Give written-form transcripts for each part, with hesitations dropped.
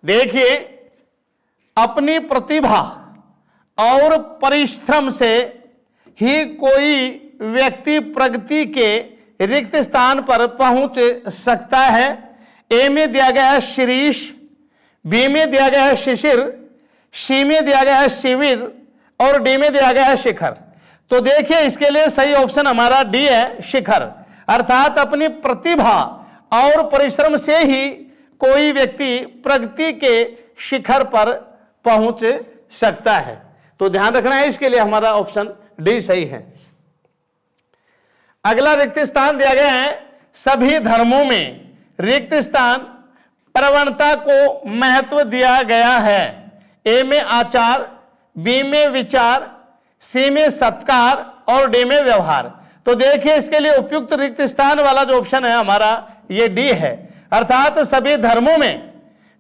देखिए, अपनी प्रतिभा और परिश्रम से ही कोई व्यक्ति प्रगति के रिक्त स्थान पर पहुंच सकता है। ए में दिया गया है शीरीष, बी में दिया गया है शिशिर, सी में दिया गया है शिविर और डी में दिया गया है शिखर। तो देखिए, इसके लिए सही ऑप्शन हमारा डी है, शिखर। अर्थात अपनी प्रतिभा और परिश्रम से ही कोई व्यक्ति प्रगति के शिखर पर पहुंच सकता है। तो ध्यान रखना है, इसके लिए हमारा ऑप्शन डी सही है। अगला रिक्त स्थान दिया गया है, सभी धर्मों में रिक्त स्थान प्रवणता को महत्व दिया गया है। ए में आचार, बी में विचार, सी में सत्कार और डी में व्यवहार। तो देखिए, इसके लिए उपयुक्त रिक्त स्थान वाला जो ऑप्शन है हमारा ये डी है। अर्थात सभी धर्मों में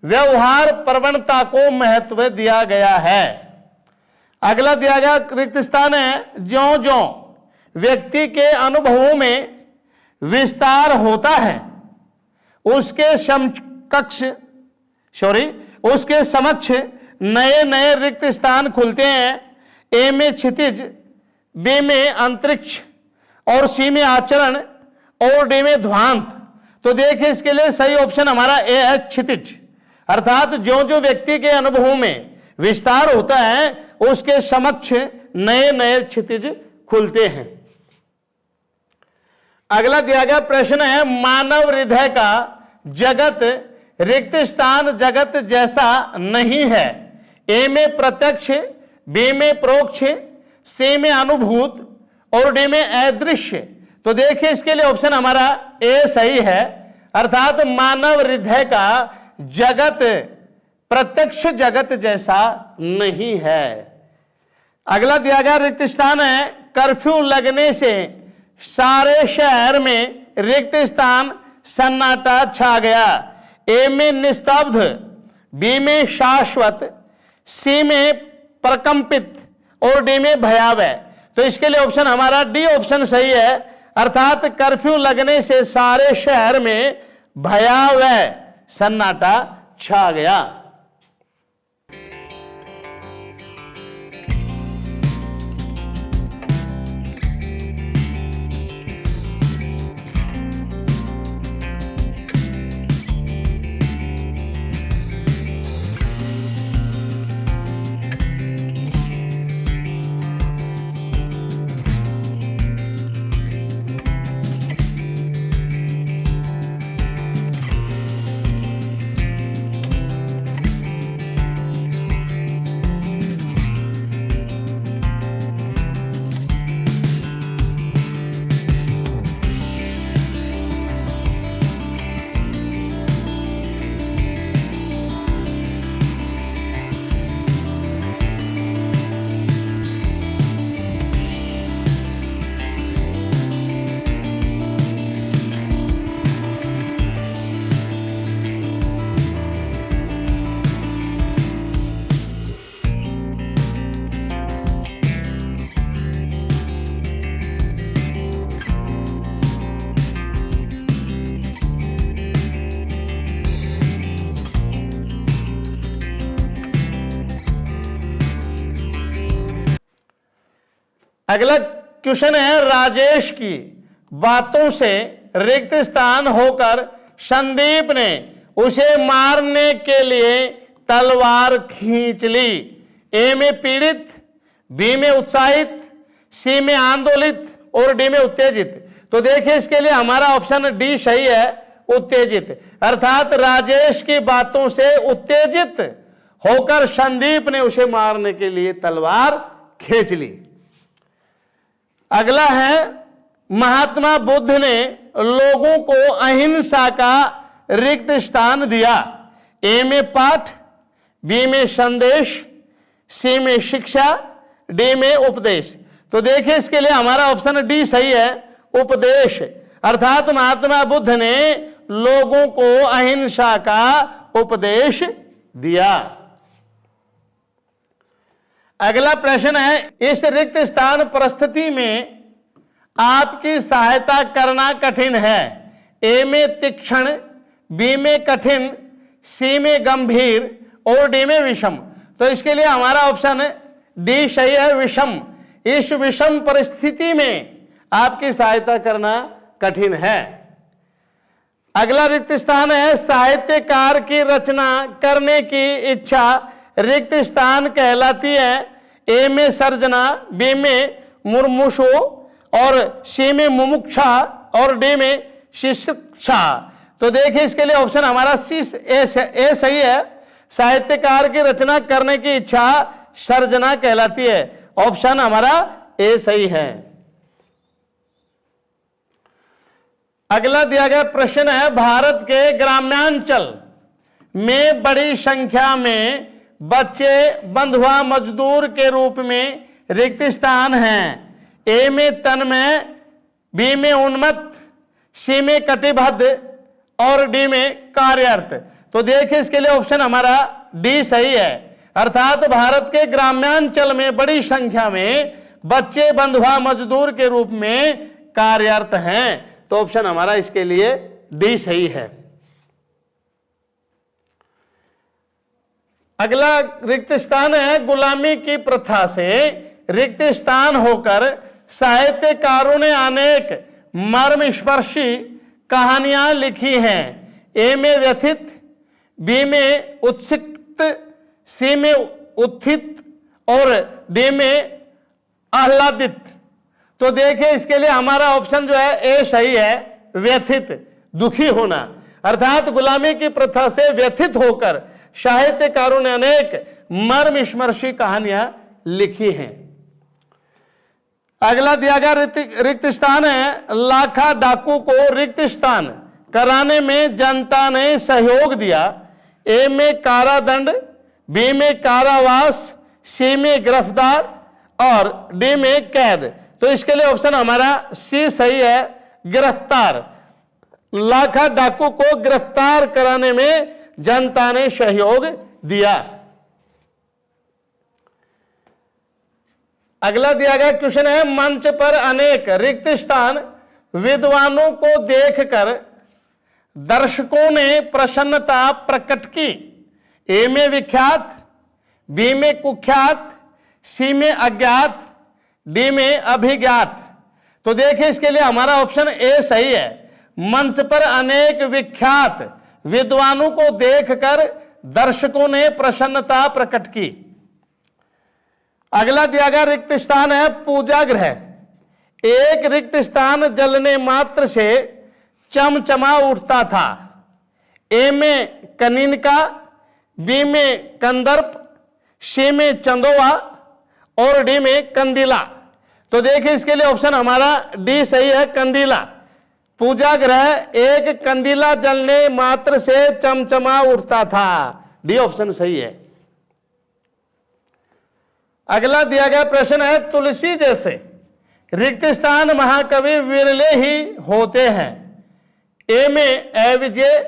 व्यवहार प्रवणता को महत्व दिया गया है। अगला दिया गया रिक्त स्थान है, ज्यों ज्यों व्यक्ति के अनुभवों में विस्तार होता है उसके समक्ष नए नए रिक्त स्थान खुलते हैं। ए में क्षितिज, बी में अंतरिक्ष और सी में आचरण और डी में ध्वांत। तो देखिए, इसके लिए सही ऑप्शन हमारा ए है, क्षितिज। अर्थात जो जो व्यक्ति के अनुभवों में विस्तार होता है उसके समक्ष नए नए क्षितिज खुलते हैं। अगला दिया गया प्रश्न है, मानव हृदय का जगत रिक्त स्थान जगत जैसा नहीं है। ए में प्रत्यक्ष, बी में परोक्ष, सी में अनुभूत और डी में अदृश्य। तो देखिए, इसके लिए ऑप्शन हमारा ए सही है। अर्थात मानव हृदय का जगत प्रत्यक्ष जगत जैसा नहीं है। अगला दिया गया रिक्त स्थान है, कर्फ्यू लगने से सारे शहर में रिक्त स्थान सन्नाटा छा गया। ए में निस्तब्ध, बी में शाश्वत, सी में प्रकंपित और डी में भयावह। तो इसके लिए ऑप्शन हमारा डी ऑप्शन सही है। अर्थात कर्फ्यू लगने से सारे शहर में भयावह सन्नाटा छा गया। अगला क्वेश्चन है, राजेश की बातों से रिक्त स्थान होकर संदीप ने उसे मारने के लिए तलवार खींच ली। ए में पीड़ित, बी में उत्साहित, सी में आंदोलित और डी में उत्तेजित। तो देखिए, इसके लिए हमारा ऑप्शन डी सही है, उत्तेजित। अर्थात राजेश की बातों से उत्तेजित होकर संदीप ने उसे मारने के लिए तलवार खींच ली। अगला है, महात्मा बुद्ध ने लोगों को अहिंसा का रिक्त स्थान दिया। ए में पाठ, बी में संदेश, सी में शिक्षा, डी में उपदेश। तो देखिए, इसके लिए हमारा ऑप्शन डी सही है, उपदेश। अर्थात महात्मा बुद्ध ने लोगों को अहिंसा का उपदेश दिया। अगला प्रश्न है, इस रिक्त स्थान परिस्थिति में आपकी सहायता करना कठिन है। ए में तीक्ष्ण, बी में कठिन, सी में गंभीर और डी में विषम। तो इसके लिए हमारा ऑप्शन डी सही है, विषम। इस विषम परिस्थिति में आपकी सहायता करना कठिन है। अगला रिक्त स्थान है साहित्यकार की रचना करने की इच्छा रिक्त स्थान कहलाती है। ए में सर्जना, बी में मुमुक्षु और सी में मुमुक्षा और डी में शिक्षा। तो देखिए इसके लिए ऑप्शन हमारा सी ए सही है। साहित्यकार की रचना करने की इच्छा सर्जना कहलाती है। ऑप्शन हमारा ए सही है। अगला दिया गया प्रश्न है भारत के ग्राम्यांचल में बड़ी संख्या में बच्चे बंधुआ मजदूर के रूप में रिक्त स्थान हैं। ए में तन्मय, बी में उन्मत्त, सी में कटिबद्ध और डी में कार्यरत। तो देखिए इसके लिए ऑप्शन हमारा डी सही है। अर्थात भारत के ग्राम्यांचल में बड़ी संख्या में बच्चे बंधुआ मजदूर के रूप में कार्यरत हैं। तो ऑप्शन हमारा इसके लिए डी सही है। अगला रिक्त स्थान है गुलामी की प्रथा से रिक्त स्थान होकर साहित्यकारों ने अनेक मर्मस्पर्शी कहानियां लिखी हैं। ए में व्यथित, बी में उत्सिक्त, सी में उत्थित और डी में आह्लादित। तो देखिए इसके लिए हमारा ऑप्शन जो है ए सही है, व्यथित, दुखी होना। अर्थात गुलामी की प्रथा से व्यथित होकर साहित्यकारों ने अनेक मर्मस्पर्शी कहानियां लिखी हैं। अगला दिया गया रिक्त स्थान है लाखा डाकू को रिक्त स्थान कराने में जनता ने सहयोग दिया। ए में कारादंड, बी में कारावास, सी में गिरफ्तार और डी में कैद। तो इसके लिए ऑप्शन हमारा सी सही है, गिरफ्तार। लाखा डाकू को गिरफ्तार कराने में जनता ने सहयोग दिया। अगला दिया गया क्वेश्चन है मंच पर अनेक रिक्त स्थान विद्वानों को देखकर दर्शकों ने प्रसन्नता प्रकट की। ए में विख्यात, बी में कुख्यात, सी में अज्ञात, डी में अभिज्ञात। तो देखिए इसके लिए हमारा ऑप्शन ए सही है। मंच पर अनेक विख्यात विद्वानों को देखकर दर्शकों ने प्रसन्नता प्रकट की। अगला दिया गया रिक्त स्थान है पूजा गृह। एक रिक्त स्थान जलने मात्र से चमचमा उठता था। ए में कनिनका, बी में कंदर्प, सी में चंदोवा और डी में कंदीला। तो देखिए इसके लिए ऑप्शन हमारा डी सही है, कंदीला। पूजा गृह एक कंदीला जलने मात्र से चमचमा उठता था। डी ऑप्शन सही है। अगला दिया गया प्रश्न है तुलसी जैसे रिक्त स्थान महाकवि विरले ही होते हैं। ए में अविजय,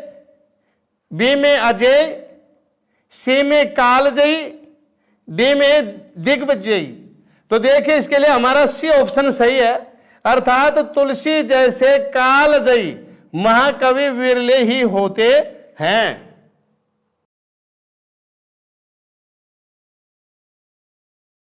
बी में अजय, सी में कालजयी, डी में दिग्विजयी। तो देखिए इसके लिए हमारा सी ऑप्शन सही है। अर्थात तुलसी जैसे कालजयी महाकवि विरले ही होते हैं।